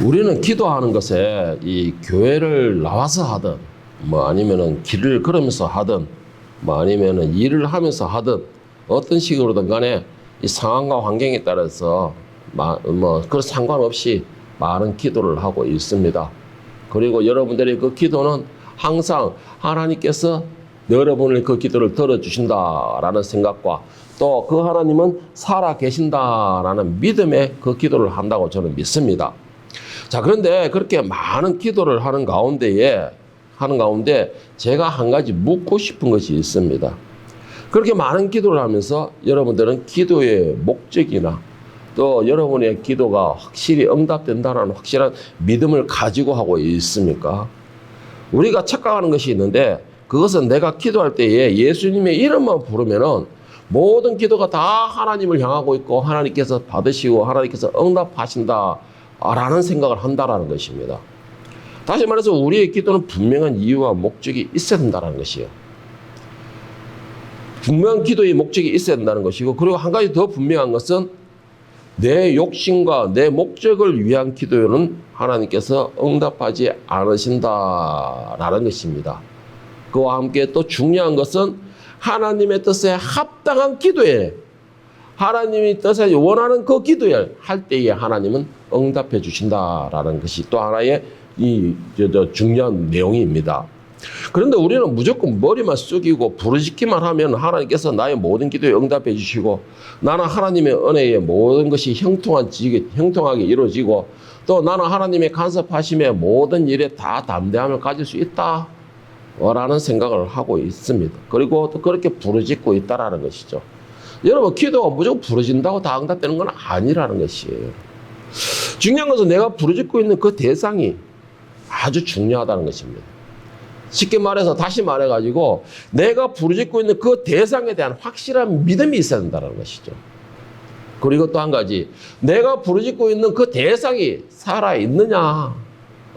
우리는 기도하는 것에 이 교회를 나와서 하든 뭐 아니면은 길을 걸으면서 하든 뭐 아니면은 일을 하면서 하든 어떤 식으로든 간에 이 상황과 환경에 따라서 뭐 그런 상관없이 많은 기도를 하고 있습니다. 그리고 여러분들의 그 기도는 항상 하나님께서 여러분의 그 기도를 들어주신다라는 생각과 또 그 하나님은 살아 계신다라는 믿음에 그 기도를 한다고 저는 믿습니다. 자, 그런데 그렇게 많은 기도를 하는 가운데 제가 한 가지 묻고 싶은 것이 있습니다. 그렇게 많은 기도를 하면서 여러분들은 기도의 목적이나 또 여러분의 기도가 확실히 응답된다는 확실한 믿음을 가지고 하고 있습니까? 우리가 착각하는 것이 있는데 그것은 내가 기도할 때에 예수님의 이름만 부르면은 모든 기도가 다 하나님을 향하고 있고 하나님께서 받으시고 하나님께서 응답하신다라는 생각을 한다라는 것입니다. 다시 말해서 우리의 기도는 분명한 이유와 목적이 있어야 된다는 것이에요. 분명한 기도의 목적이 있어야 된다는 것이고, 그리고 한 가지 더 분명한 것은 내 욕심과 내 목적을 위한 기도는 하나님께서 응답하지 않으신다라는 것입니다. 그와 함께 또 중요한 것은 하나님의 뜻에 합당한 기도에, 하나님의 뜻에 원하는 그 기도에 할 때에 하나님은 응답해 주신다라는 것이 또 하나의 중요한 내용입니다. 그런데 우리는 무조건 머리만 숙이고 부르짖기만 하면 하나님께서 나의 모든 기도에 응답해 주시고 나는 하나님의 은혜에 모든 것이 형통하게 이루어지고 또 나는 하나님의 간섭하심에 모든 일에 다 담대함을 가질 수 있다 라는 생각을 하고 있습니다. 그리고 또 그렇게 부르짖고 있다라는 것이죠. 여러분, 기도가 무조건 부르짖는다고 다 응답되는 건 아니라는 것이에요. 중요한 것은 내가 부르짖고 있는 그 대상이 아주 중요하다는 것입니다. 쉽게 말해서 다시 말해가지고 내가 부르짖고 있는 그 대상에 대한 확실한 믿음이 있어야 된다는 것이죠. 그리고 또 한 가지, 내가 부르짖고 있는 그 대상이 살아있느냐,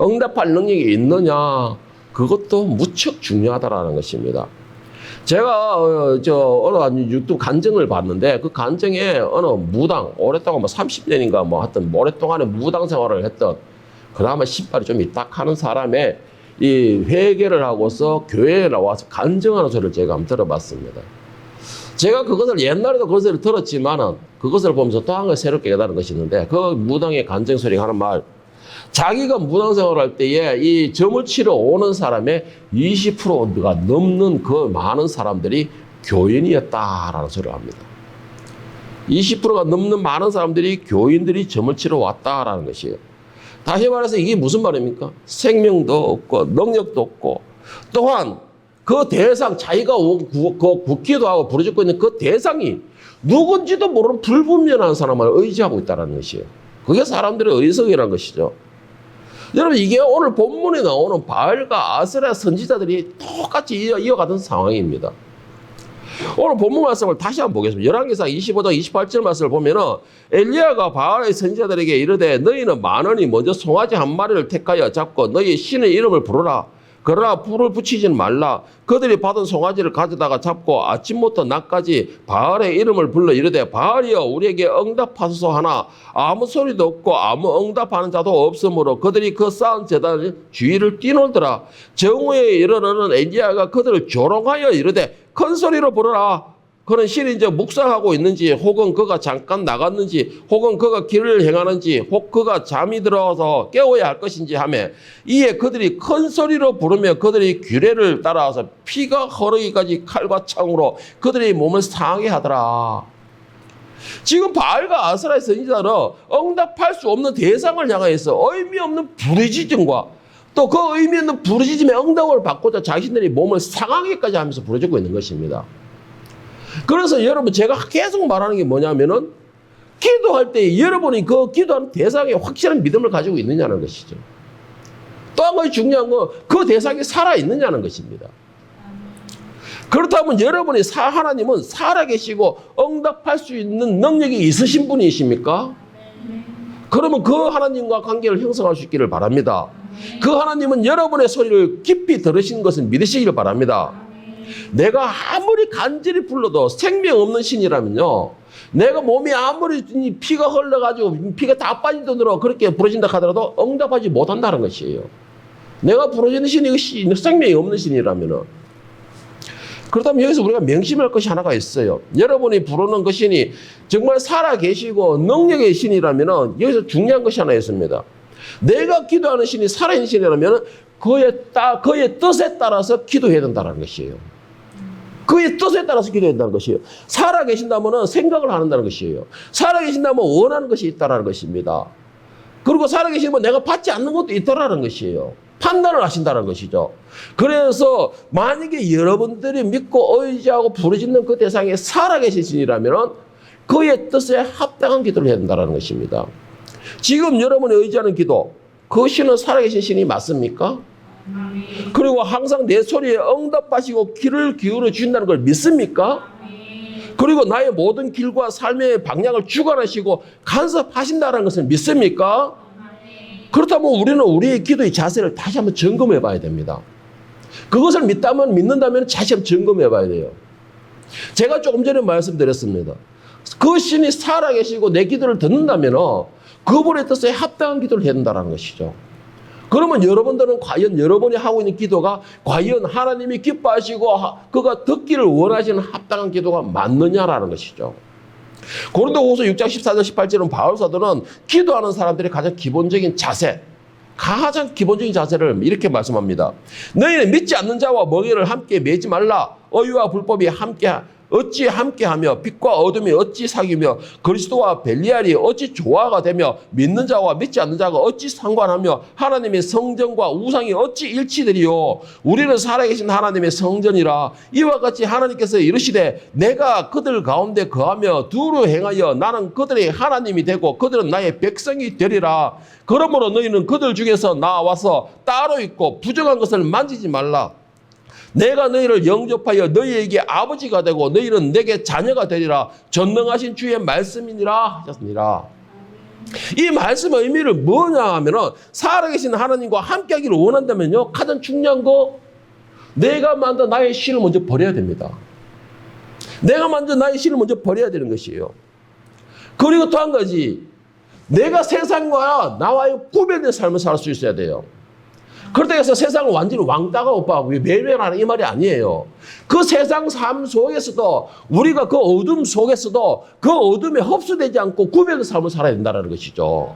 응답할 능력이 있느냐, 그것도 무척 중요하다라는 것입니다. 제가 어느 유튜브 간증을 봤는데 그 간증에 어느 무당, 오랫동안 30년인가 하여튼 오랫동안에 무당 생활을 했던 그나마 신발이 좀 딱 하는 사람의 이 회개를 하고서 교회에 나와서 간증하는 소리를 제가 한번 들어봤습니다. 제가 그것을 옛날에도 그것을 들었지만은 그것을 보면서 또 한 가지 새롭게 깨달은 것이 있는데 그 무당의 간증 소리가 하는 말, 자기가 무당 생활할 때에 이 점을 치러 오는 사람의 20%가 넘는 그 많은 사람들이 교인이었다라는 소리를 합니다. 20%가 넘는 많은 사람들이 교인들이 점을 치러 왔다라는 것이에요. 다시 말해서 이게 무슨 말입니까? 생명도 없고 능력도 없고 또한 그 대상, 자기가 기도하고 부르짖고 있는 그 대상이 누군지도 모르는 불분명한 사람을 의지하고 있다는 것이에요. 그게 사람들의 의석이라는 것이죠. 여러분, 이게 오늘 본문에 나오는 바알과 아세라 선지자들이 똑같이 이어가던 상황입니다. 오늘 본문 말씀을 다시 한번 보겠습니다. 열왕기상 25장 28절 말씀을 보면은 엘리야가 바알의 선지자들에게 이르되 너희는 많으니 먼저 송아지 한 마리를 택하여 잡고 너희 신의 이름을 부르라. 그러나 불을 붙이지는 말라. 그들이 받은 송아지를 가져다가 잡고 아침부터 낮까지 바알의 이름을 불러 이르되 바알이여 우리에게 응답하소서 하나 아무 소리도 없고 아무 응답하는 자도 없으므로 그들이 그 쌓은 제단을 주위를 뛰놀더라. 정오에 이르러는 엘리야가 그들을 조롱하여 이르되 큰 소리로 부르라. 그는 신이 이제 묵상하고 있는지 혹은 그가 잠깐 나갔는지 혹은 그가 길을 행하는지 혹 그가 잠이 들어서 깨워야 할 것인지 하며 이에 그들이 큰 소리로 부르며 그들이 규례를 따라서 피가 흐르기까지 칼과 창으로 그들의 몸을 상하게 하더라. 지금 바알과 아세라의 선지자는 응답할 수 없는 대상을 향하여서 의미 없는 부르짖음과 또 그 의미 없는 부르짖음의 응답을 받고자 자신들이 몸을 상하게까지 하면서 부르짖고 있는 것입니다. 그래서 여러분, 제가 계속 말하는 게 뭐냐면은 기도할 때 여러분이 그 기도하는 대상에 확실한 믿음을 가지고 있느냐는 것이죠. 또 한 가지 중요한 건 그 대상이 살아있느냐는 것입니다. 그렇다면 여러분이 하나님은 살아계시고 응답할 수 있는 능력이 있으신 분이십니까? 그러면 그 하나님과 관계를 형성할 수 있기를 바랍니다. 그 하나님은 여러분의 소리를 깊이 들으신 것을 믿으시기를 바랍니다. 내가 아무리 간절히 불러도 생명 없는 신이라면요, 내가 몸이 아무리 피가 흘러가지고 피가 다 빠진 돈으로 그렇게 부러진다 하더라도 응답하지 못한다는 것이에요. 내가 부러지는 신이 생명이 없는 신이라면은. 그렇다면 여기서 우리가 명심할 것이 하나가 있어요. 여러분이 부르는 그 신이 정말 살아계시고 능력의 신이라면 여기서 중요한 것이 하나 있습니다. 내가 기도하는 신이 살아있는 신이라면 그의 뜻에 따라서 기도해야 된다는 것이에요. 그의 뜻에 따라서 기도해야 된다는 것이에요. 살아계신다면 생각을 한다는 것이에요. 살아계신다면 원하는 것이 있다는 것입니다. 그리고 살아계시면 내가 받지 않는 것도 있다는 것이에요. 판단을 하신다는 것이죠. 그래서 만약에 여러분들이 믿고 의지하고 부르짖는 그 대상에 살아계신 신이라면 그의 뜻에 합당한 기도를 해야 된다는 것입니다. 지금 여러분이 의지하는 기도, 그 신은 살아계신 신이 맞습니까? 그리고 항상 내 소리에 응답하시고 귀를 기울여 주신다는 걸 믿습니까? 그리고 나의 모든 길과 삶의 방향을 주관하시고 간섭하신다는 것을 믿습니까? 그렇다면 우리는 우리의 기도의 자세를 다시 한번 점검해 봐야 됩니다. 그것을 믿는다면 다시 한번 점검해 봐야 돼요. 제가 조금 전에 말씀드렸습니다. 그 신이 살아계시고 내 기도를 듣는다면 그분의 뜻에 합당한 기도를 해야 된다는 것이죠. 그러면 여러분들은 과연 여러분이 하고 있는 기도가 과연 하나님이 기뻐하시고 그가 듣기를 원하시는 합당한 기도가 맞느냐라는 것이죠. 고린도후서 6장 14절 18절은 바울 사도는 기도하는 사람들의 가장 기본적인 자세를 이렇게 말씀합니다. 너희는 믿지 않는 자와 멍에를 함께 매지 말라. 의와 불법이 어찌 함께하며 빛과 어둠이 어찌 사귀며 그리스도와 벨리알이 어찌 조화가 되며 믿는 자와 믿지 않는 자가 어찌 상관하며 하나님의 성전과 우상이 어찌 일치되리요. 우리는 살아계신 하나님의 성전이라. 이와 같이 하나님께서 이르시되 내가 그들 가운데 거하며 두루 행하여 나는 그들의 하나님이 되고 그들은 나의 백성이 되리라. 그러므로 너희는 그들 중에서 나와서 따로 있고 부정한 것을 만지지 말라. 내가 너희를 영접하여 너희에게 아버지가 되고 너희는 내게 자녀가 되리라. 전능하신 주의 말씀이니라 하셨습니다. 이 말씀의 의미를 뭐냐 하면은 살아계신 하나님과 함께하기를 원한다면요, 가장 중요한 거 내가 만든 나의 신을 먼저 버려야 됩니다. 내가 만든 나의 신을 먼저 버려야 되는 것이에요. 그리고 또 한 가지, 내가 세상과 나와의 구별된 삶을 살 수 있어야 돼요. 그렇다고 해서 세상을 완전히 왕따가 오빠하고 매매하는 이 말이 아니에요. 그 세상 삶 속에서도 우리가 그 어둠 속에서도 그 어둠에 흡수되지 않고 구별된 삶을 살아야 된다는 것이죠.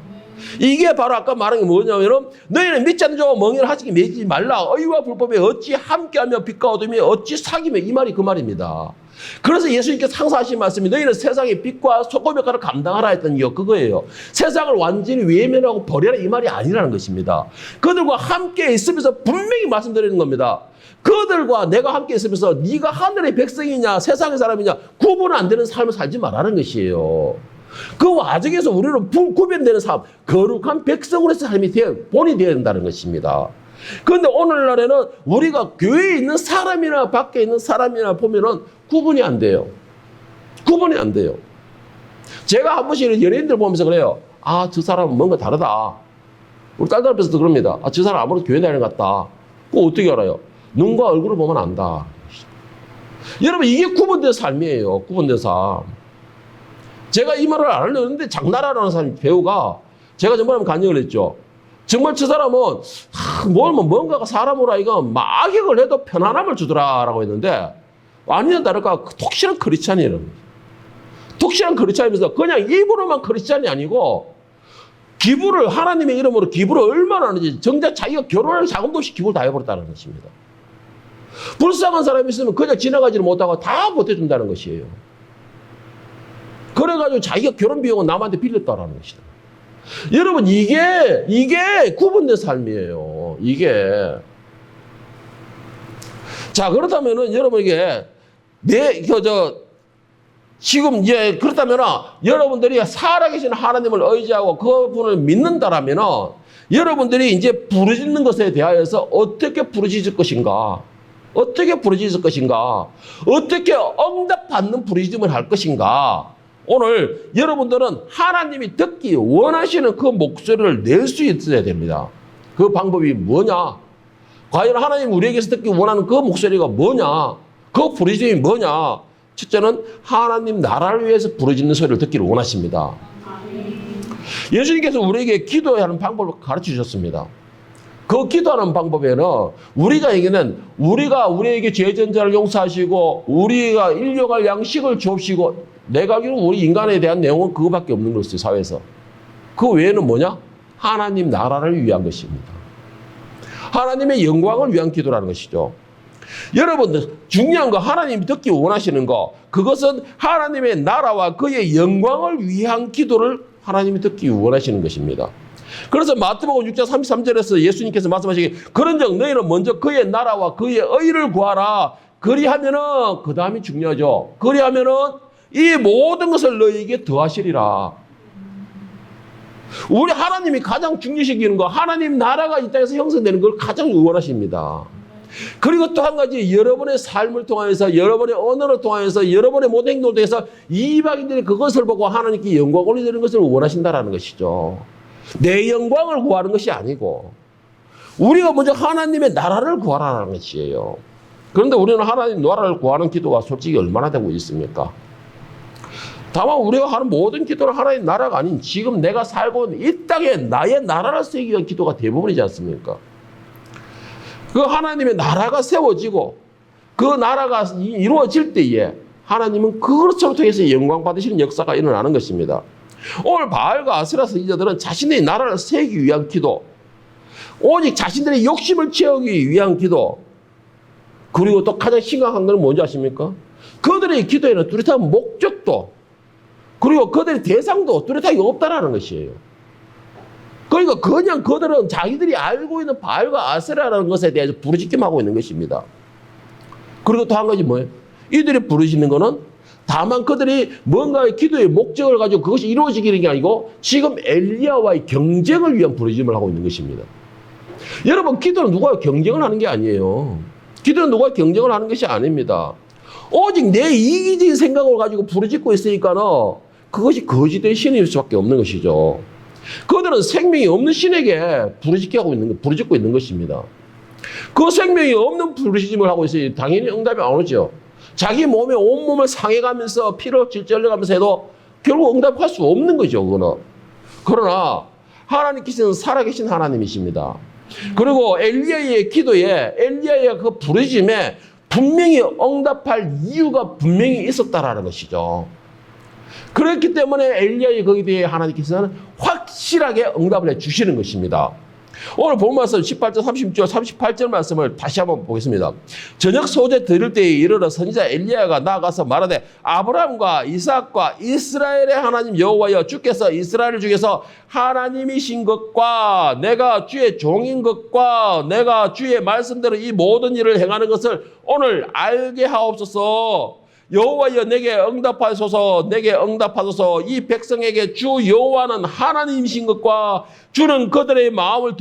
이게 바로 아까 말한 게 뭐냐면 너희는 믿지 않는 자와 멍에를 하시게 매지 말라. 의와 불법에 어찌 함께하며 빛과 어둠이 어찌 사귀며 이 말이 그 말입니다. 그래서 예수님께서 항상 하신 말씀이 너희는 세상의 빛과 소금 역할을 감당하라 했던 이유 그거예요. 세상을 완전히 외면하고 버려라 이 말이 아니라는 것입니다. 그들과 함께 있으면서 분명히 말씀드리는 겁니다. 그들과 내가 함께 있으면서 네가 하늘의 백성이냐 세상의 사람이냐 구분 안 되는 삶을 살지 말라는 것이에요. 그 와중에서 우리는 구별되는 삶, 거룩한 백성으로서 삶이 본이 되어야 된다는 것입니다. 그런데 오늘날에는 우리가 교회에 있는 사람이나 밖에 있는 사람이나 보면은 구분이 안 돼요. 구분이 안 돼요. 제가 한 번씩 연예인들 보면서 그래요. 아, 저 사람은 뭔가 다르다. 우리 딸들 앞에서도 그럽니다. 아, 저 사람 아무래도 교회 다니는 것 같다. 그거 어떻게 알아요? 눈과 얼굴을 보면 안다. 여러분, 이게 구분된 삶이에요. 구분된 삶. 제가 이 말을 안 하려고 했는데 장나라라는 사람 배우가 제가 정말 간증을 했죠. 정말 저 사람은 뭔가가 사람으로 하여금 막 악역을 해도 편안함을 주더라라고 했는데 아니나 다를까 독실한 크리스찬이에요. 독실한 크리스찬이면서 그냥 입으로만 크리스찬이 아니고 기부를 하나님의 이름으로 기부를 얼마나 하는지 정작 자기가 결혼할 자금도 없이 기부를 다 해버렸다는 것입니다. 불쌍한 사람이 있으면 그냥 지나가지를 못하고 다 보태준다는 것이에요. 그래가지고 자기가 결혼 비용은 남한테 빌렸다라는 것이다. 여러분 이게 구분된 삶이에요. 이게 자 그렇다면은 여러분에게 지금 이제 그렇다면은 여러분들이 살아계신 하나님을 의지하고 그분을 믿는다라면은 여러분들이 이제 부르짖는 것에 대하여서 어떻게 부르짖을 것인가? 어떻게 부르짖을 것인가? 어떻게 응답받는 부르짖음을 할 것인가? 오늘 여러분들은 하나님이 듣기 원하시는 그 목소리를 낼 수 있어야 됩니다. 그 방법이 뭐냐? 과연 하나님 우리에게서 듣기 원하는 그 목소리가 뭐냐? 그 부르짖음이 뭐냐? 첫째는 하나님 나라를 위해서 부르짖는 소리를 듣기를 원하십니다. 예수님께서 우리에게 기도하는 방법을 가르쳐 주셨습니다. 그 기도하는 방법에는 우리가 우리에게 죄 전자를 용서하시고 우리가 일용할 양식을 주옵시고 내가 알기로 우리 인간에 대한 내용은 그거밖에 없는 것이죠. 사회에서. 그 외에는 뭐냐? 하나님 나라를 위한 것입니다. 하나님의 영광을 위한 기도라는 것이죠. 여러분들 중요한 거 하나님이 듣기 원하시는 거 그것은 하나님의 나라와 그의 영광을 위한 기도를 하나님이 듣기 원하시는 것입니다. 그래서 마태복음 6장 33절에서 예수님께서 말씀하시기 그런즉 너희는 먼저 그의 나라와 그의 의를 구하라. 그리하면은 그 다음이 중요하죠. 그리하면은 이 모든 것을 너희에게 더하시리라. 우리 하나님이 가장 중요시기는 거 하나님 나라가 이 땅에서 형성되는 걸 가장 원하십니다. 그리고 또 한 가지 여러분의 삶을 통해서 여러분의 언어를 통해서 여러분의 모든 행동을 통해서 이방인들이 그것을 보고 하나님께 영광을 올리는 것을 원하신다라는 것이죠. 내 영광을 구하는 것이 아니고 우리가 먼저 하나님의 나라를 구하라는 것이에요. 그런데 우리는 하나님 나라를 구하는 기도가 솔직히 얼마나 되고 있습니까? 다만 우리가 하는 모든 기도는 하나님 나라가 아닌 지금 내가 살고 있는 이 땅에 나의 나라를 세우기 위한 기도가 대부분이지 않습니까? 그 하나님의 나라가 세워지고 그 나라가 이루어질 때에 하나님은 그것을 통해서 영광 받으시는 역사가 일어나는 것입니다. 오늘 바알과 아세라 선지자들은 자신의 나라를 세우기 위한 기도, 오직 자신들의 욕심을 채우기 위한 기도, 그리고 또 가장 심각한 건 뭔지 아십니까? 그들의 기도에는 뚜렷한 목적도 그리고 그들의 대상도 뚜렷하게 없다라는 것이에요. 그러니까 그냥 그들은 자기들이 알고 있는 바알과 아세라라는 것에 대해서 부르짖기만 있는 것입니다. 그리고 또 한 가지 뭐예요? 이들이 부르짖는 거는 다만 그들이 뭔가의 기도의 목적을 가지고 그것이 이루어지기는 게 아니고 지금 엘리야와의 경쟁을 위한 부르짖음을 하고 있는 것입니다. 여러분 기도는 누가 경쟁을 하는 게 아니에요. 기도는 누가 경쟁을 하는 것이 아닙니다. 오직 내 이기적인 생각을 가지고 부르짖고 있으니까는 그것이 거짓된 신일 수밖에 없는 것이죠. 그들은 생명이 없는 신에게 부르짖고 있는 것입니다. 그 생명이 없는 부르짖음을 하고 있으니 당연히 응답이 안 오죠. 자기 몸에 온몸을 상해가면서 피로 질질려가면서 해도 결국 응답할 수 없는 거죠. 그거는. 그러나 하나님께서는 살아계신 하나님이십니다. 그리고 엘리야의 기도에 엘리야의 그 부르짖음에 분명히 응답할 이유가 분명히 있었다라는 것이죠. 그렇기 때문에 엘리야의 거기에 대해 하나님께서는 확실하게 응답을 해주시는 것입니다. 오늘 본 말씀 18절, 36절, 38절 말씀을 다시 한번 보겠습니다. 저녁 소재 드릴 때에 이르러 선지자 엘리야가 나아가서 말하되 아브라함과 이삭과 이스라엘의 하나님 여호와여 주께서 이스라엘 중에서 하나님이신 것과 내가 주의 종인 것과 내가 주의 말씀대로 이 모든 일을 행하는 것을 오늘 알게 하옵소서. 여호와여 내게 응답하소서. 내게 응답하소서. 이 백성에게 주 여호와는 하나님이신 것과 주는 그들의 마음을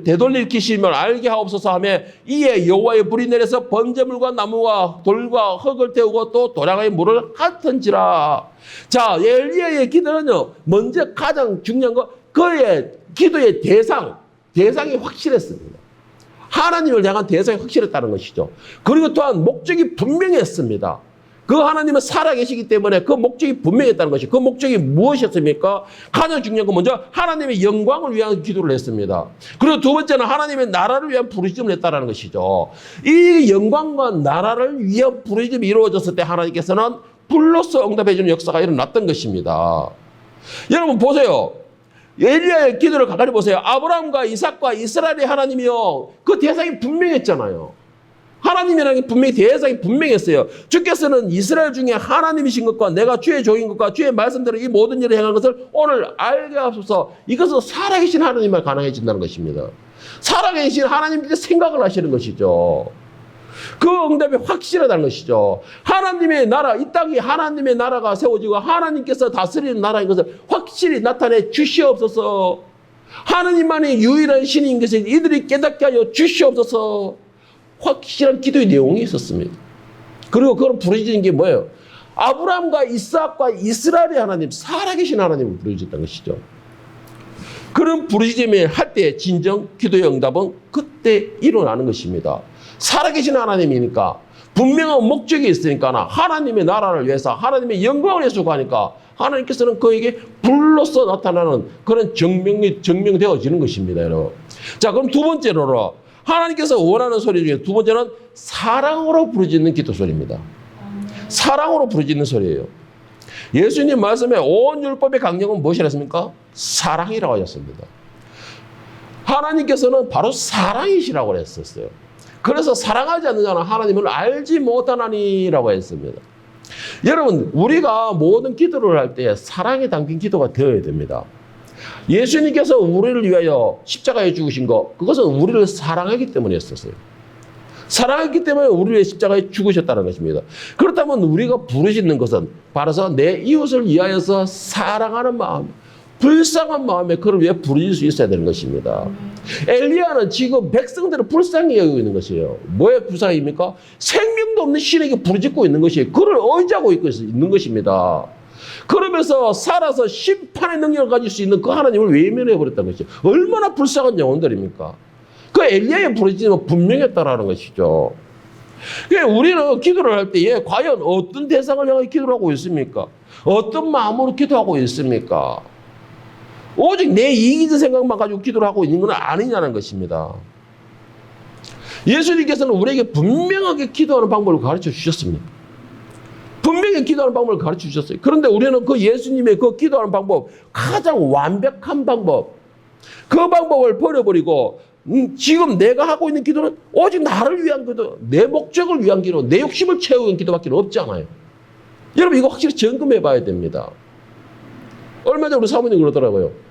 되돌리키심을 알게 하옵소서 하며 이에 여호와의 불이 내려서 번제물과 나무와 돌과 흙을 태우고 또 도량의 물을 핥은지라. 자, 엘리야의 기도는요, 먼저 가장 중요한 거 그의 기도의 대상이 확실했습니다. 하나님을 향한 대상이 확실했다는 것이죠. 그리고 또한 목적이 분명했습니다. 그 하나님은 살아계시기 때문에 그 목적이 분명했다는 것이 그 목적이 무엇이었습니까? 가장 중요한 건 먼저 하나님의 영광을 위한 기도를 했습니다. 그리고 두 번째는 하나님의 나라를 위한 부르짖음을 했다는 것이죠. 이 영광과 나라를 위한 부르짖음이 이루어졌을 때 하나님께서는 불로서 응답해 주는 역사가 일어났던 것입니다. 여러분 보세요. 엘리야의 기도를 가까이 보세요. 아브라함과 이삭과 이스라엘의 하나님이요. 그 대상이 분명했잖아요. 하나님이라는 게 분명히 대상이 분명했어요. 주께서는 이스라엘 중에 하나님이신 것과 내가 주의 종인 것과 주의 말씀대로 이 모든 일을 행하는 것을 오늘 알게 하소서. 이것은 살아계신 하나님만 가능해진다는 것입니다. 살아계신 하나님께 생각을 하시는 것이죠. 그 응답이 확실하다는 것이죠. 하나님의 나라, 이 땅이 하나님의 나라가 세워지고 하나님께서 다스리는 나라인 것을 확실히 나타내 주시옵소서. 하나님만이 유일한 신인 것을 이들이 깨닫게 하여 주시옵소서. 확실한 기도의 내용이 있었습니다. 그리고 그걸 부르짖는 게 뭐예요? 아브라함과 이삭과 이스라엘의 하나님, 살아계신 하나님을 부르짖었다는 것이죠. 그런 부르짖음을 할 때 진정 기도의 응답은 그때 일어나는 것입니다. 살아계신 하나님이니까 분명한 목적이 있으니까 하나님의 나라를 위해서 하나님의 영광을 위해서 가니까 하나님께서는 그에게 불로서 나타나는 그런 증명되어지는 것입니다, 여러분. 자, 그럼 두 번째로 하나님께서 원하는 소리 중에 두 번째는 사랑으로 부르짖는 기도 소리입니다. 사랑으로 부르짖는 소리예요. 예수님 말씀에 온 율법의 강령은 무엇이라 했습니까? 사랑이라고 하셨습니다. 하나님께서는 바로 사랑이시라고 했었어요. 그래서 사랑하지 않는 자는 하나님을 알지 못하나니라고 했습니다. 여러분, 우리가 모든 기도를 할 때 사랑에 담긴 기도가 되어야 됩니다. 예수님께서 우리를 위하여 십자가에 죽으신 것, 그것은 우리를 사랑하기 때문에 했었어요. 사랑했기 때문에 우리를 위해 십자가에 죽으셨다는 것입니다. 그렇다면 우리가 부르짖는 것은 바로 내 이웃을 위하여서 사랑하는 마음, 불쌍한 마음에 그를 위해 부르짖을 수 있어야 되는 것입니다. 엘리야는 지금 백성들을 불쌍히 여기고 있는 것이에요. 뭐에 불쌍입니까? 생명도 없는 신에게 부르짖고 있는 것이 그를 의지하고 있는 것입니다. 그러면서 살아서 심판의 능력을 가질 수 있는 그 하나님을 외면해버렸다는 것이죠. 얼마나 불쌍한 영혼들입니까? 그 엘리야의 부르짖음은 분명했다라는 것이죠. 그러니까 우리는 기도를 할 때에 과연 어떤 대상을 향해 기도를 하고 있습니까? 어떤 마음으로 기도하고 있습니까? 오직 내 이기적 생각만 가지고 기도를 하고 있는 건 아니냐는 것입니다. 예수님께서는 우리에게 분명하게 기도하는 방법을 가르쳐 주셨습니다. 분명히 기도하는 방법을 가르쳐 주셨어요. 그런데 우리는 그 예수님의 그 기도하는 방법, 가장 완벽한 방법, 그 방법을 버려버리고 지금 내가 하고 있는 기도는 오직 나를 위한 기도, 내 목적을 위한 기도, 내 욕심을 채우는 기도밖에 없잖아요. 여러분, 이거 확실히 점검해 봐야 됩니다. 얼마 전에 우리 사모님 그러더라고요.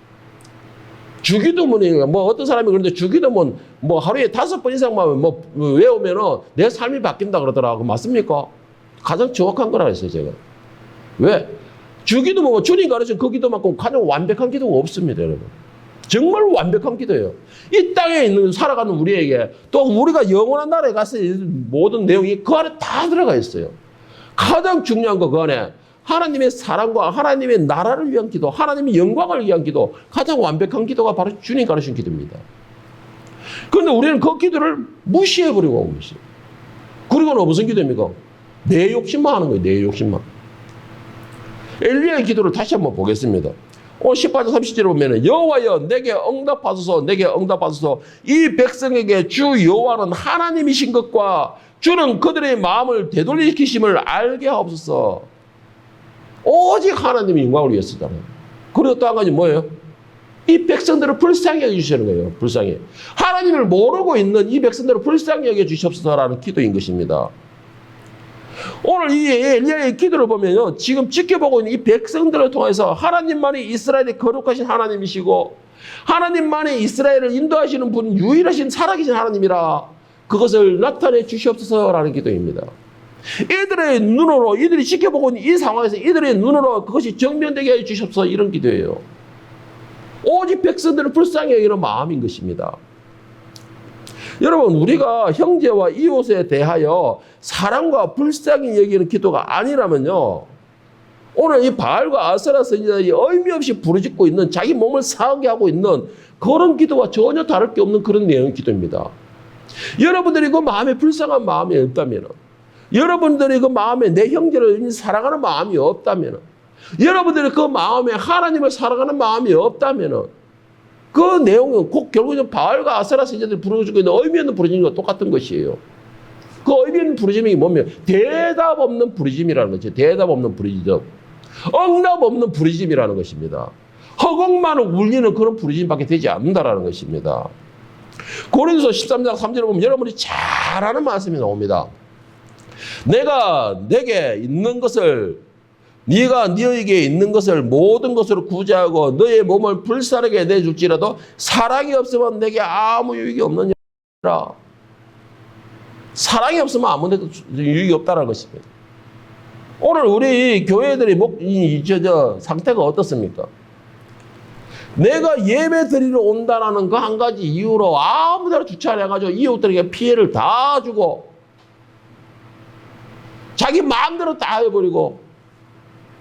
주기도문이 어떤 사람이 그런데 주기도문 하루에 5번 이상만 외우면은 내 삶이 바뀐다 그러더라고. 맞습니까? 가장 정확한 거라 했어요, 제가. 왜? 주기도문, 주님 가르친 그 기도만큼 가장 완벽한 기도가 없습니다, 여러분. 정말 완벽한 기도예요. 이 땅에 있는 살아가는 우리에게 또 우리가 영원한 나라에 갔을 모든 내용이 그 안에 다 들어가 있어요. 가장 중요한 거 그 안에 하나님의 사랑과 하나님의 나라를 위한 기도, 하나님의 영광을 위한 기도, 가장 완벽한 기도가 바로 주님 가르친 기도입니다. 그런데 우리는 그 기도를 무시해버리고 오고 있어요. 그리고는 무슨 기도입니까? 내 욕심만 하는 거예요. 내 욕심만. 엘리야의 기도를 다시 한번 보겠습니다. 18절 30절에 보면 여호와여 내게 응답하소서, 내게 응답하소서. 이 백성에게 주 여호와는 하나님이신 것과 주는 그들의 마음을 되돌리키심을 알게 하옵소서. 오직 하나님의 영광을 위해서잖아요. 그리고 또 한 가지 뭐예요? 이 백성들을 불쌍히 여겨주시는 거예요. 불쌍히. 하나님을 모르고 있는 이 백성들을 불쌍히 여겨주시옵소서라는 기도인 것입니다. 오늘 이 엘리야의 기도를 보면요, 지금 지켜보고 있는 이 백성들을 통해서 하나님만이 이스라엘의 거룩하신 하나님이시고 하나님만이 이스라엘을 인도하시는 분, 유일하신 살아계신 하나님이라 그것을 나타내 주시옵소서라는 기도입니다. 이들의 눈으로, 이들이 지켜보고 있는 이 상황에서 이들의 눈으로 그것이 정면되게 해 주시옵소서, 이런 기도예요. 오직 백성들을 불쌍히 여기는 마음인 것입니다. 여러분, 우리가 형제와 이웃에 대하여 사랑과 불쌍히 여기는 기도가 아니라면요, 오늘 이 바알과 아세라 선지자들이 의미 없이 부르짖고 있는, 자기 몸을 상하게 하고 있는 그런 기도와 전혀 다를 게 없는 그런 내용의 기도입니다. 여러분들이 그 마음에 불쌍한 마음이 없다면, 여러분들이 그 마음에 내 형제를 사랑하는 마음이 없다면, 여러분들이 그 마음에 하나님을 사랑하는 마음이 없다면, 그 내용은 꼭 결국은 바알과 아세라 선지자들이 부르짖고 있는 의미 없는 부르짖음과 똑같은 것이에요. 그 의미 없는 부르짖음이 뭐냐면 대답 없는 부르짖음이라는 거죠. 대답 없는 부르짖음. 응답 없는 부르짖음이라는 것입니다. 허공만 울리는 그런 부르짖음밖에 되지 않는다라는 것입니다. 고린도서 13장 3절에 보면 여러분이 잘 아는 말씀이 나옵니다. 내가 내게 있는 것을, 네가 너에게 있는 것을 모든 것으로 구제하고 너의 몸을 불사르게 내줄지라도 사랑이 없으면 내게 아무 유익이 없느니라. 사랑이 없으면 아무 데도 유익이 없다는 것입니다. 오늘 우리 교회들의 상태가 어떻습니까? 내가 예배 드리러 온다는 그 한 가지 이유로 아무 데나 주차해가지고 이웃들에게 피해를 다 주고 자기 마음대로 다 해버리고,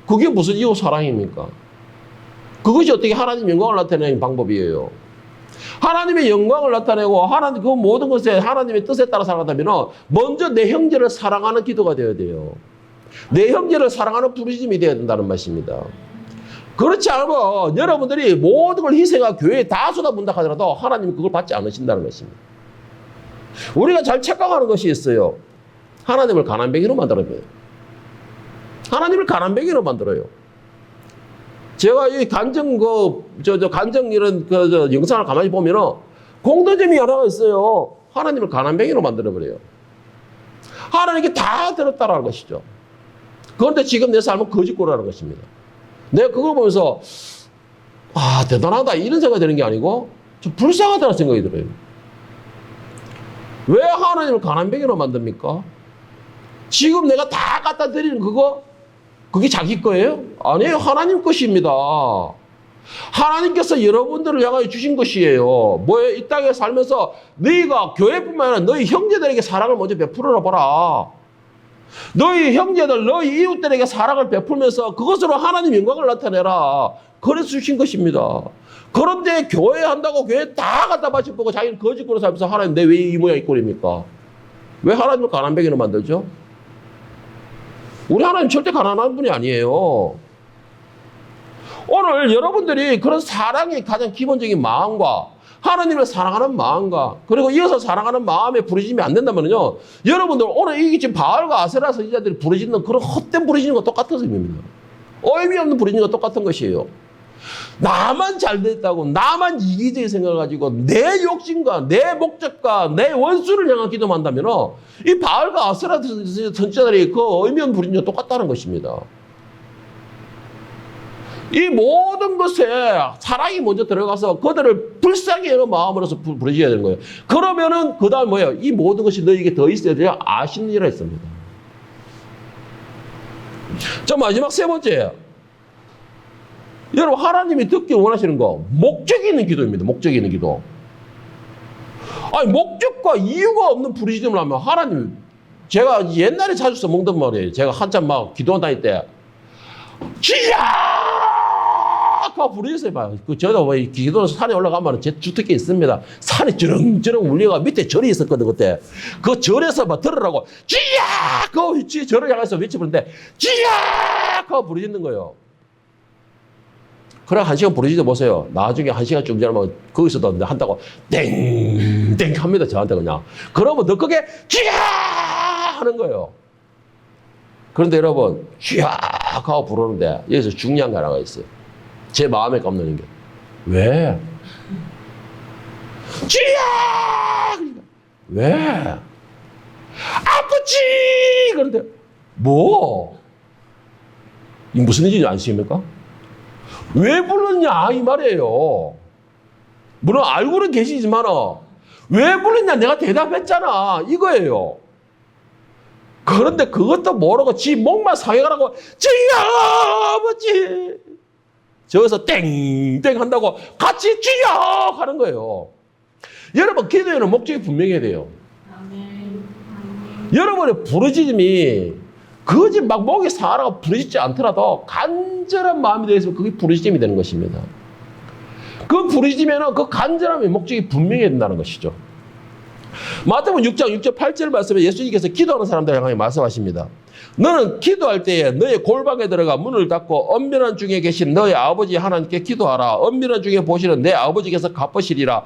그게 무슨 이웃 사랑입니까? 그것이 어떻게 하나님 영광을 나타내는 방법이에요? 하나님의 영광을 나타내고 하나님 그 모든 것에 하나님의 뜻에 따라 살아가다면 먼저 내 형제를 사랑하는 기도가 되어야 돼요. 내 형제를 사랑하는 부르짖음이 되어야 된다는 말씀입니다. 그렇지 않으면 여러분들이 모든 걸 희생하고 교회에 다 쏟아붓는다 하더라도 하나님은 그걸 받지 않으신다는 것입니다. 우리가 잘 착각하는 것이 있어요. 하나님을 가난뱅이로 만들어요. 하나님을 가난뱅이로 만들어요. 제가 이 간증 간증 이런 영상을 가만히 보면은 공통점이 하나가 있어요. 하나님을 가난뱅이로 만들어버려요. 하나님께 다 들었다라는 것이죠. 그런데 지금 내 삶은 거짓고라는 것입니다. 내가 그걸 보면서 대단하다 이런 생각이 드는 게 아니고 좀 불쌍하다는 생각이 들어요. 왜 하나님을 가난뱅이로 만듭니까? 지금 내가 다 갖다 드리는 그게 자기 거예요? 아니에요. 하나님 것입니다. 하나님께서 여러분들을 향하여 주신 것이에요. 뭐예요? 이 땅에 살면서 너희가 교회뿐만 아니라 너희 형제들에게 사랑을 먼저 베풀어 봐라. 너희 형제들, 너희 이웃들에게 사랑을 베풀면서 그것으로 하나님 영광을 나타내라. 그래서 주신 것입니다. 그런데 교회 한다고 교회 다 갖다 바쳐보고 자기는 거짓으로 살면서 하나님 내 왜 이 모양 이 꼴입니까? 왜 하나님을 가난뱅이로 만들죠? 우리 하나님 절대 가난한 분이 아니에요. 오늘 여러분들이 그런 사랑의 가장 기본적인 마음과 하나님을 사랑하는 마음과 그리고 이어서 사랑하는 마음에 부르짖음이 안 된다면요. 여러분들 오늘 이 지금 바알과 아세라 선지자들이 부르짖는 그런 헛된 부르짖는 거 똑같은 의미입니다. 의미 없는 부르짖는 거 똑같은 것이에요. 나만 잘 됐다고 나만 이기적인 생각을 가지고 내 욕심과 내 목적과 내 원수를 향한 기도만 한다면 이 바알과 아세라 선지자들이 그 의미 없는 부르짖는 거 똑같다는 것입니다. 이 모든 것에 사랑이 먼저 들어가서 그들을 불쌍히 여는 마음으로서 부르짖어야 되는 거예요. 그러면은 그 다음 뭐예요? 이 모든 것이 너에게 더 있어야 되냐? 아시느니라 했습니다. 자, 마지막 세 번째. 여러분, 하나님이 듣기 원하시는 거, 목적이 있는 기도입니다. 목적이 있는 기도. 아니, 목적과 이유가 없는 부르짖음을 하면 하나님, 제가 옛날에 자주 써먹던 말이에요. 제가 한참 막 기도 다닐 때, 지야! 하고 부르짖어요. 봐요. 저도 뭐 기도는 산에 올라가면 제 주택에 있습니다. 산에 저렁저렁 울려가 밑에 절이 있었거든, 그때. 그 절에서 막 들으라고, 지야! 그 절을 향해서 외쳐보는데, 지야! 하고 부르짖는 거예요. 그래, 1시간 부르짖어 보세요. 나중에 1시간 좀 지나면 거기서도 한다고 땡땡 합니다. 저한테 그냥. 그러면 더 크게 쥐야 하는 거예요. 그런데 여러분 쥐야 하고 부르는데 여기서 중요한 게 하나가 있어요. 제 마음에 깜드는 게. 왜? 쥐야! 왜? 아프지! 그런데 뭐? 이 무슨 일인지 아십니까? 왜 불렀냐 이 말이에요. 물론 알고는 계시지만 왜 불렀냐 내가 대답했잖아 이거예요. 그런데 그것도 모르고 지 목만 상해가라고 주여 아버지 저기서 땡땡 한다고 같이 주여 하는 거예요. 여러분 기도에는 목적이 분명해야 돼요. 여러분의 부르짖음이 거짓 막 목이 상하라고 부르짖지 않더라도 간절한 마음이 되어서 그게 부르짖음이 되는 것입니다. 그 부르짖으면 그 간절함의 목적이 분명해야 된다는 것이죠. 마태복음 6장 6절 8절 말씀에 예수님께서 기도하는 사람들 향해 말씀하십니다. 너는 기도할 때에 너의 골방에 들어가 문을 닫고 은밀한 중에 계신 너의 아버지 하나님께 기도하라. 은밀한 중에 보시는 내 아버지께서 갚으시리라.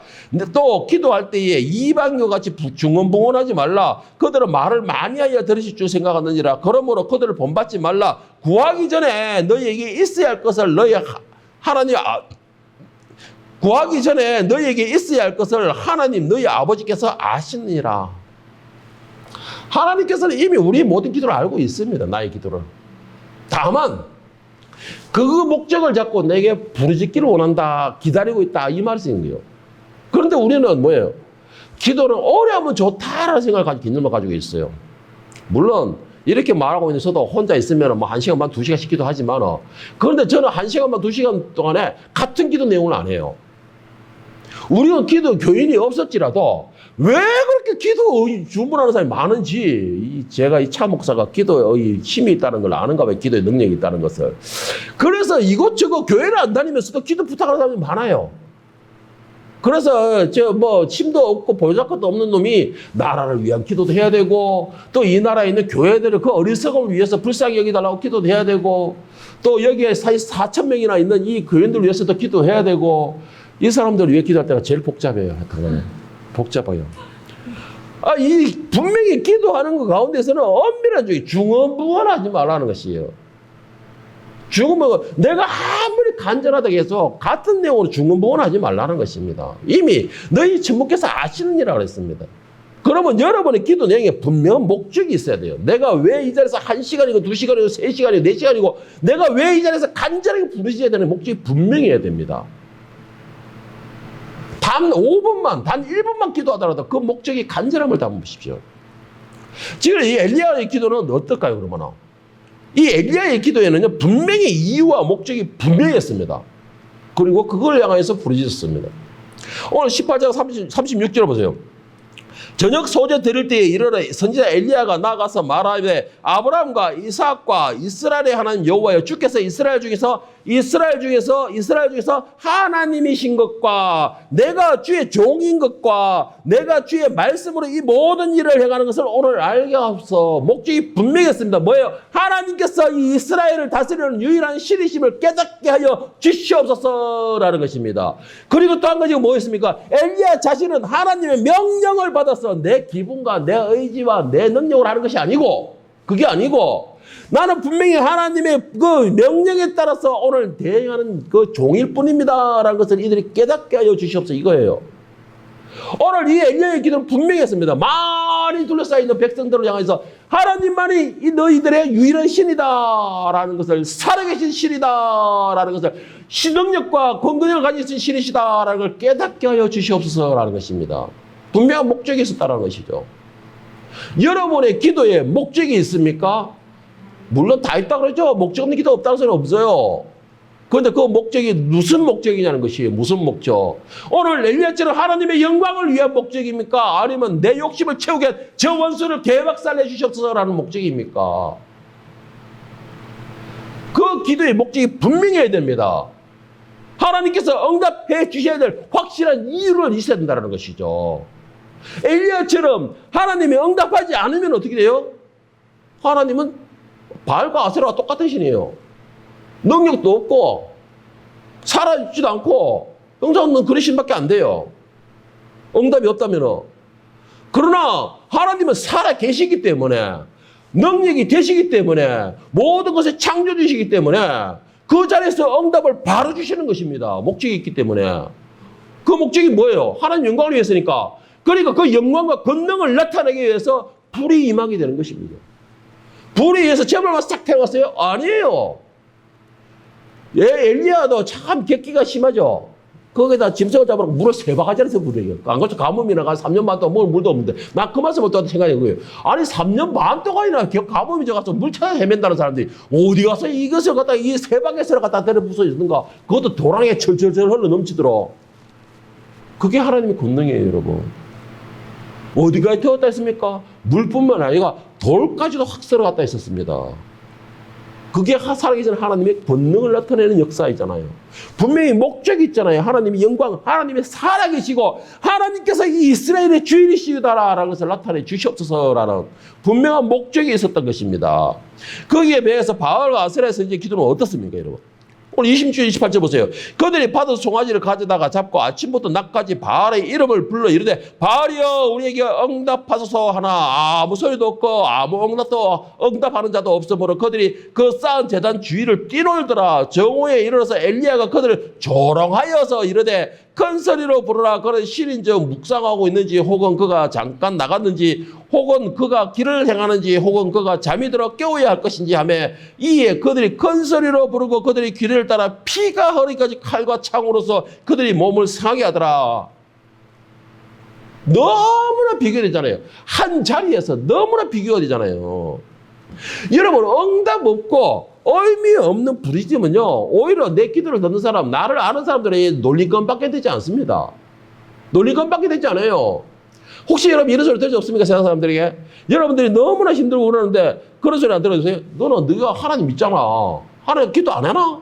또 기도할 때에 이방인과 같이 중언부언하지 말라. 그들은 말을 많이 하여 들으실 줄 생각하느니라. 그러므로 그들을 본받지 말라. 구하기 전에 너희에게 있어야 할 것을 구하기 전에 너희에게 있어야 할 것을 하나님 너희 아버지께서 아시느니라. 하나님께서는 이미 우리 모든 기도를 알고 있습니다. 나의 기도를. 다만 그 목적을 잡고 내게 부르짖기를 원한다. 기다리고 있다. 이 말씀이에요. 그런데 우리는 뭐예요? 기도는 오래 하면 좋다라는 생각을 가지고 있어요. 물론 이렇게 말하고 있는 저도 혼자 있으면 뭐 1시간 반 2시간씩 기도하지만 그런데 저는 1시간 반 2시간 동안에 같은 기도 내용을 안 해요. 우리는 기도 교인이 없었지라도 왜 그렇게 기도 주문하는 사람이 많은지 제가 이 차 목사가 기도의 힘이 있다는 걸 아는가 봐요. 기도의 능력이 있다는 것을. 그래서 이것저것 교회를 안 다니면서도 기도 부탁하는 사람이 많아요. 그래서 저 뭐 침도 없고 보호자 것도 없는 놈이 나라를 위한 기도도 해야 되고 또 이 나라에 있는 교회들을 그 어리석음을 위해서 불쌍히 여기달라고 기도도 해야 되고 또 여기에 4,000명이나 있는 이 교인들 위해서도 기도해야 되고 이 사람들 위해 기도할 때가 제일 복잡해요. 복잡해요. 이 분명히 기도하는 것 가운데서는 엄밀한 중에 중언부언하지 말라는 것이에요. 내가 아무리 간절하다고 해서 같은 내용으로 중언부언하지 말라는 것입니다. 이미 너희 천부께서 아시는 이라 그랬습니다. 그러면 여러분의 기도 내용에 분명한 목적이 있어야 돼요. 내가 왜 이 자리에서 1시간이고 2시간이고 3시간이고 4시간이고 내가 왜 이 자리에서 간절하게 부르짖어야 되는 목적이 분명해야 됩니다. 단 5분만, 단 1분만 기도하더라도 그 목적이 간절함을 담으십시오. 지금 이 엘리야의 기도는 어떨까요, 그러면? 이 엘리야의 기도에는요, 분명히 이유와 목적이 분명했습니다. 그리고 그걸 향해서 부르짖었습니다. 오늘 18장 36절 보세요. 저녁 소재 드릴 때에 이르러 선지자 엘리야가 나가서 말하되 아브라함과 이삭과 이스라엘의 하나님 여호와여 주께서 이스라엘 중에서 하나님이신 것과 내가 주의 종인 것과 내가 주의 말씀으로 이 모든 일을 행하는 것을 오늘 알게 하옵소서. 목적이 분명했습니다. 뭐예요? 하나님께서 이 이스라엘을 다스리는 유일한 신이심을 깨닫게 하여 주시옵소서라는 것입니다. 그리고 또 한 가지가 뭐였습니까? 엘리야 자신은 하나님의 명령을 받아서 내 기분과 내 의지와 내 능력을 하는 것이 아니고 그게 아니고 나는 분명히 하나님의 그 명령에 따라서 오늘 대행하는 그 종일 뿐입니다라는 것을 이들이 깨닫게 하여 주시옵소서 이거예요. 오늘 이 엘리야의 기도는 분명했습니다. 많이 둘러싸여 있는 백성들을 향해서 하나님만이 이 너희들의 유일한 신이다라는 것을 살아계신 신이다라는 것을 신능력과 권능을 가지신 신이시다라는 걸 깨닫게 하여 주시옵소서라는 것입니다. 분명한 목적이 있었다는 것이죠. 여러분의 기도에 목적이 있습니까? 물론 다 있다 그러죠. 목적 없는 기도 없다는 소리는 없어요. 그런데 그 목적이 무슨 목적이냐는 것이에요. 무슨 목적? 오늘 엘리야처럼 하나님의 영광을 위한 목적입니까? 아니면 내 욕심을 채우기 위한 저 원수를 개박살내 주시옵소서라는 목적입니까? 그 기도의 목적이 분명해야 됩니다. 하나님께서 응답해 주셔야 될 확실한 이유를 있어야 된다는 것이죠. 엘리야처럼 하나님이 응답하지 않으면 어떻게 돼요? 하나님은 바알과 아세라와 똑같은 신이에요. 능력도 없고 살아있지도 않고 응답은 그런 신밖에 안 돼요. 응답이 없다면. 그러나 하나님은 살아 계시기 때문에 능력이 되시기 때문에 모든 것을 창조주시기 때문에 그 자리에서 응답을 바로 주시는 것입니다. 목적이 있기 때문에. 그 목적이 뭐예요? 하나님 영광을 위해서니까. 그러니까 그 영광과 권능을 나타내기 위해서 불이 임하게 되는 것입니다. 불에 의해서 재물만 싹 태워갔어요? 아니에요. 엘리야도 참 객기가 심하죠. 거기다 짐승을 잡으라고 물을 3바가지에서 물어요. 안 그래서 가뭄이 나가 3년 반 동안 먹을 물도 없는데 나 그 말씀을 또 생각해 보여요. 아니 3년 반 동안이나 가뭄이 져가서 물 찾아 헤맨다는 사람들이 어디 가서 이것을 갖다 이 3바게스를 갖다 때려 부숴주는가? 그것도 도랑에 철철철 흘러 넘치도록. 그게 하나님의 권능이에요, 여러분. 어디가 태웠다 했습니까? 물뿐만 아니라 돌까지도 확 썰어갔다 했었습니다. 그게 살아계신 하나님의 권능을 나타내는 역사이잖아요. 분명히 목적이 있잖아요. 하나님의 영광, 하나님의 살아계시고 하나님께서 이 이스라엘의 주인이시다라는 것을 나타내 주시옵소서라는 분명한 목적이 있었던 것입니다. 거기에 비해서 바알과 아세라의 선지의 기도는 어떻습니까, 여러분? 오늘 26절 28절 보세요. 그들이 받은 송아지를 가져다가 잡고 아침부터 낮까지 바알의 이름을 불러 이르되 바알이여 우리에게 응답하소서 하나 아무 소리도 없고 아무 응답하는 자도 없으므로 그들이 그 쌓은 제단 주위를 뛰놀더라. 정오에 이르러서 엘리야가 그들을 조롱하여서 이르되 큰 소리로 부르라. 그는 신인즉 묵상하고 있는지 혹은 그가 잠깐 나갔는지 혹은 그가 길을 행하는지 혹은 그가 잠이 들어 깨워야 할 것인지 하며 이에 그들이 큰 소리로 부르고 그들이 귀를 따라 피가 허리까지 칼과 창으로서 그들이 몸을 상하게 하더라. 너무나 비교가 되잖아요. 한 자리에서 너무나 비교가 되잖아요. 여러분 응답 없고 의미 없는 부르짖음은요 오히려 내 기도를 듣는 사람, 나를 아는 사람들의 놀림감밖에 되지 않습니다. 놀림감밖에 되지 않아요. 혹시 여러분 이런 소리 들을 수 없습니까? 세상 사람들에게 여러분들이 너무나 힘들고 그러는데 그런 소리 안 들어주세요? 너는 네가 하나님 믿잖아. 하나님 기도 안 하나?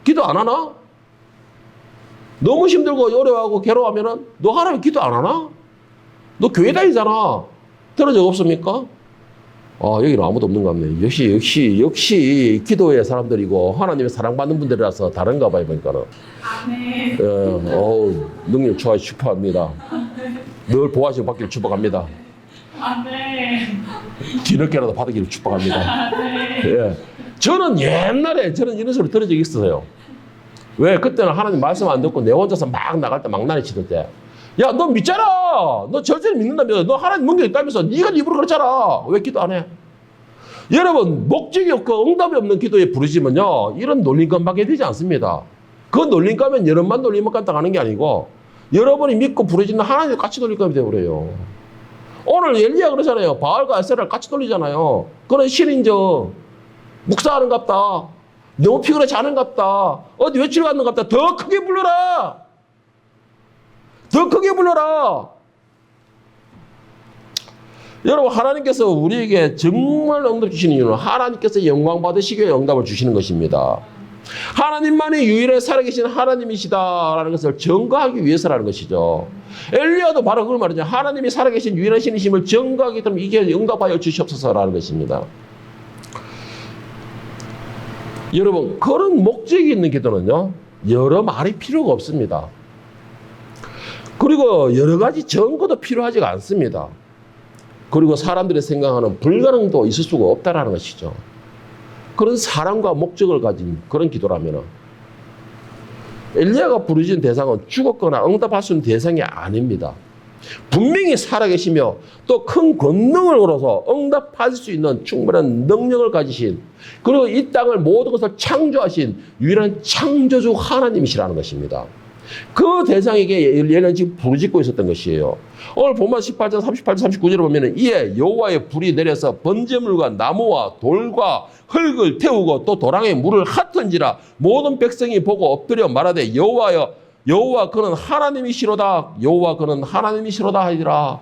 기도 안 하나? 너무 힘들고 어려워하고 괴로워하면은 너 하나님 기도 안 하나? 너 교회 다니잖아. 들은 적 없습니까? 여기는 아무도 없는 것 같네. 역시 기도의 사람들이고 하나님의 사랑받는 분들이라서 다른가 봐요, 보니까는. 네. 능력 좋아 축복합니다. 늘 보아지고 받기를 축복합니다. 네. 뒤늦게라도 받기를 축복합니다. 네. 예. 저는 옛날에 이런 소리 들은 적이 있어요. 왜? 그때는 하나님 말씀 안 듣고 내 혼자서 막 나갈 때 망나니 치던 때. 야, 너 믿잖아. 너 절대로 믿는다며. 너 하나님 능력 있다면서 네가 입으로 그랬잖아. 왜 기도 안 해? 여러분, 목적이 없고 응답이 없는 기도에 부르짖으면요, 이런 놀림감밖에 되지 않습니다. 그 놀림감은 여러분만 놀림만 갖다가는 게 아니고 여러분이 믿고 부르짖는 하나님도 같이 놀림감이 되어버려요. 오늘 엘리야 그러잖아요. 바알과 아세라를 같이 돌리잖아요. 그런 신인정 묵사하는갑다. 너무 피곤해 자는갑다. 어디 외출 갔는갑다. 더 크게 불러라. 더 크게 불러라. 여러분, 하나님께서 우리에게 정말 응답 주시는 이유는 하나님께서 영광 받으시기에 응답을 주시는 것입니다. 하나님만이 유일하게 살아계신 하나님이시다라는 것을 증거하기 위해서라는 것이죠. 엘리야도 바로 그걸 말하죠. 하나님이 살아계신 유일한 신이심을 증거하기 때문에 이게 응답하여 주시옵소서라는 것입니다. 여러분, 그런 목적이 있는 기도는요, 여러 말이 필요가 없습니다. 그리고 여러 가지 증거도 필요하지가 않습니다. 그리고 사람들이 생각하는 불가능도 있을 수가 없다라는 것이죠. 그런 사랑과 목적을 가진 그런 기도라면 엘리야가 부르짖은 대상은 죽었거나 응답할 수 있는 대상이 아닙니다. 분명히 살아계시며 또 큰 권능을 걸어서 응답할 수 있는 충분한 능력을 가지신, 그리고 이 땅을 모든 것을 창조하신 유일한 창조주 하나님이시라는 것입니다. 그 대상에게 얘는 지금 부르짖고 있었던 것이에요. 오늘 본문 18절, 38절, 39절을 보면 이에 여호와의 불이 내려서 번제물과 나무와 돌과 흙을 태우고 또 도랑에 물을 핫던지라 모든 백성이 보고 엎드려 말하되 여호와 그는 하나님이시로다. 여호와 그는 하나님이시로다 하리라.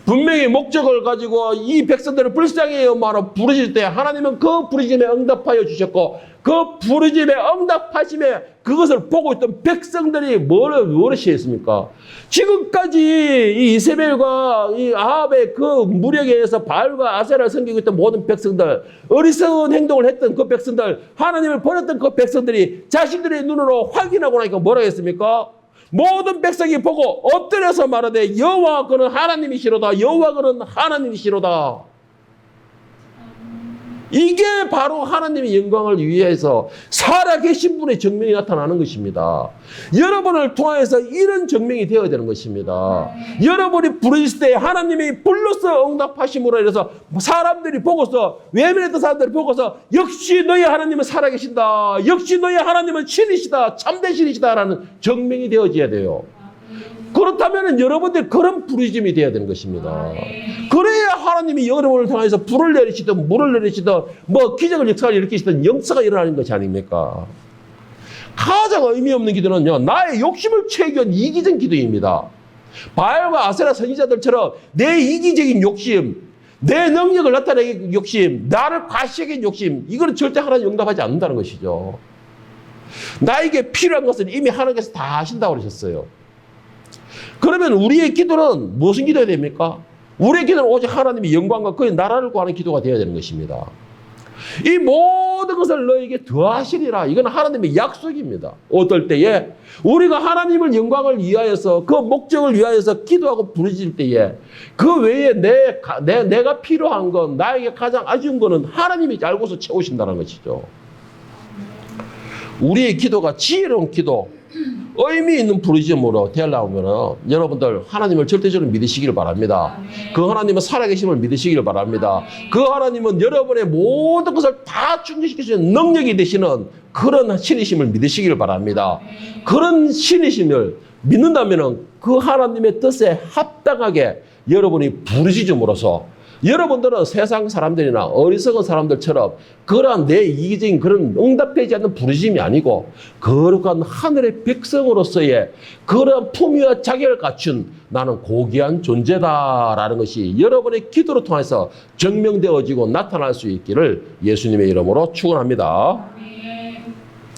분명히 목적을 가지고 이 백성들을 불쌍히 여호와로 부르실 때 하나님은 그 부르심에 응답하여 주셨고, 그 부르심에 응답하심에 그것을 보고 있던 백성들이 무엇이 했습니까? 지금까지 이 이세벨과 이 아합의 그 무력에 의해서 바알과 아세라를 섬기고 있던 모든 백성들, 어리석은 행동을 했던 그 백성들, 하나님을 버렸던 그 백성들이 자신들의 눈으로 확인하고 나니까 뭐라고 했습니까? 모든 백성이 보고 엎드려서 말하되 여호와 그는 하나님이시로다. 여호와 그는 하나님이시로다. 이게 바로 하나님의 영광을 위해서 살아계신 분의 정명이 나타나는 것입니다. 여러분을 통해서 이런 정명이 되어야 되는 것입니다. 여러분이 부르실 때 하나님이 불러서 응답하심으로 인해서 사람들이 보고서, 외면했던 사람들이 보고서 역시 너희 하나님은 살아계신다. 역시 너희 하나님은 신이시다. 참된 신이시다라는 정명이 되어져야 돼요. 그렇다면 여러분들 그런 부르짖음이 되어야 되는 것입니다. 그래야 하나님이 여러분을 통해서 불을 내리시든 물을 내리시든 뭐 기적을 역사를 일으키시든 역사가 일어나는 것이 아닙니까? 가장 의미 없는 기도는요, 나의 욕심을 채우기 이기적인 기도입니다. 바알과 아세라 선지자들처럼 내 이기적인 욕심, 내 능력을 나타내기 욕심, 나를 과시하기 욕심, 이거는 절대 하나님 응답하지 않는다는 것이죠. 나에게 필요한 것은 이미 하나님께서 다 하신다고 그러셨어요. 그러면 우리의 기도는 무슨 기도가 됩니까? 우리의 기도는 오직 하나님의 영광과 그의 나라를 구하는 기도가 되어야 되는 것입니다. 이 모든 것을 너에게 더하시리라. 이건 하나님의 약속입니다. 어떨 때에 우리가 하나님을 영광을 위하여서 그 목적을 위하여서 기도하고 부르짖을 때에 그 외에 내가 필요한 건, 나에게 가장 아쉬운 거는 하나님이 알고서 채우신다는 것이죠. 우리의 기도가 지혜로운 기도, 의미 있는 부르짖음으로 되려면 여러분들 하나님을 절대적으로 믿으시기를 바랍니다. 그 하나님은 살아계심을 믿으시기를 바랍니다. 그 하나님은 여러분의 모든 것을 다 충족시킬 수 있는 능력이 되시는 그런 신이심을 믿으시기를 바랍니다. 그런 신이심을 믿는다면 그 하나님의 뜻에 합당하게 여러분이 부르짖음으로써 여러분들은 세상 사람들이나 어리석은 사람들처럼 그러한 내 이기적인 그런 응답되지 않는 부르짖음이 아니고 거룩한 하늘의 백성으로서의 그러한 품위와 자격을 갖춘 나는 고귀한 존재다라는 것이 여러분의 기도를 통해서 증명되어지고 나타날 수 있기를 예수님의 이름으로 축원합니다.